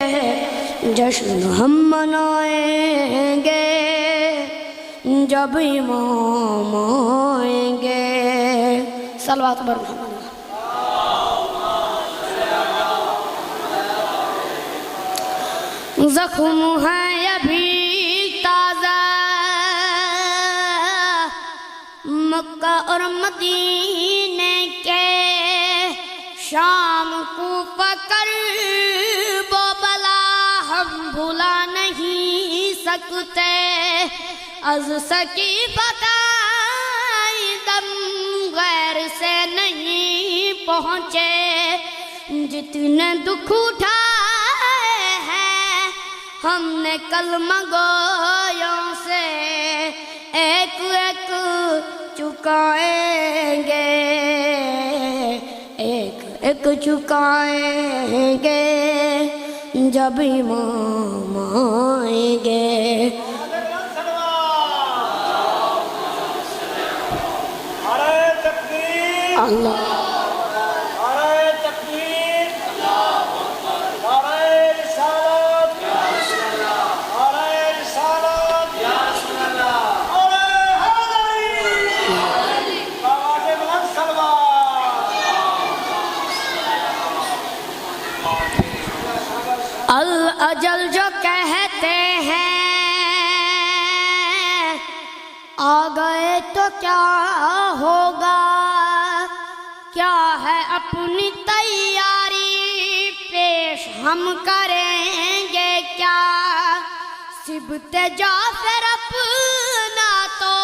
جشن ہم منائیں گے جب امام آئیں گے۔ صلوات بر محمد۔ زخم ہیں ابھی تازہ مکہ اور مدینے کے، شام کوفہ کرب و بلا ہم بھلا نہیں سکتے، از سقیفہ دم غیر سے نہیں پہنچے، جتنے دکھ اٹھائے ہیں ہم نے کلمہ گویوں سے، ایک ایک چکائیں گے، ایک ایک چکائیں گے جب امام آئیں گے۔ اللہ الاجل جو کہتے ہیں آ گئے تو کیا ہوگا، کیا ہے اپنی تیاری پیش ہم کریں گے کیا، سبت جعفر اپنا تو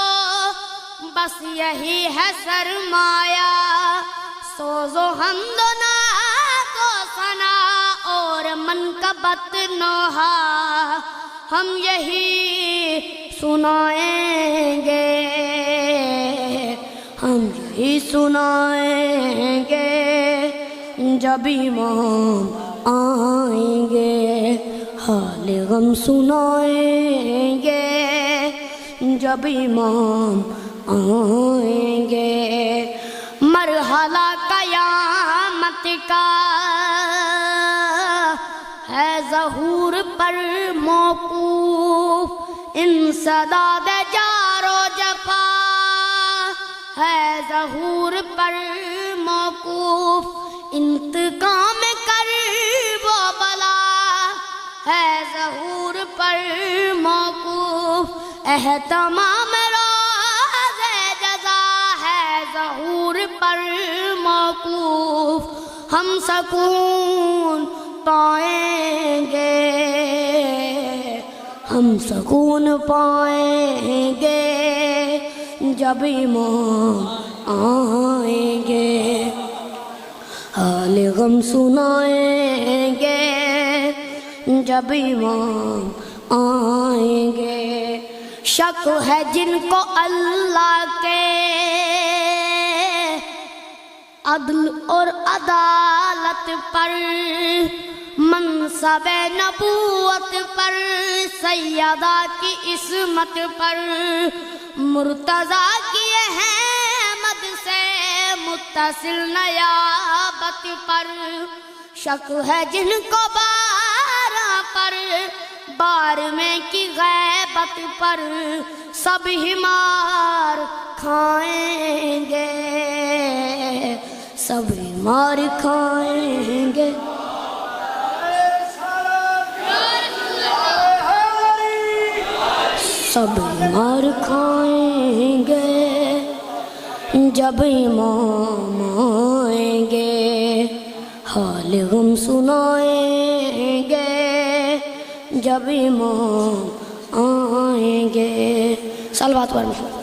بس یہی ہے سرمایہ، سوز و حمد و نعت و ثنا اور منقبت نوحہ ہم یہی سنائیں گے، ہم یہی سنائیں گے جب امام آئیں گے، حال غم سنائیں گے جب امام آئیں گے، مرحلہ قیامت کا ہے ظہور پر موقوف، انسداد جار و جفا ہے ظہور پر موقوف، انتقام کرب و بلا ہے ظہور پر موقوف، اہتمام روز جزا ہے ظہور پر موقوف، ہم سکون پائیں گے، ہم سکون پائیں گے جب امام آئیں گے، حال غم سنائیں گے جب امام آئیں گے، شک ہے جن کو اللہ کے عدل اور عدالت پر، منصب نبوت پر، سیدہ کی عصمت پر، مرتضیٰ کی احمد سے متصل نیابت پر، شک ہے جن کو بارہ پر، بارہویں کی غیبت پر، سب مار کھائیں گے، سب مار کھائیں گے، سب مار کھائیں گے جب امام آئیں گے، حال غم سنائیں گے جب امام آئیں گے۔ صلوات پر محمد۔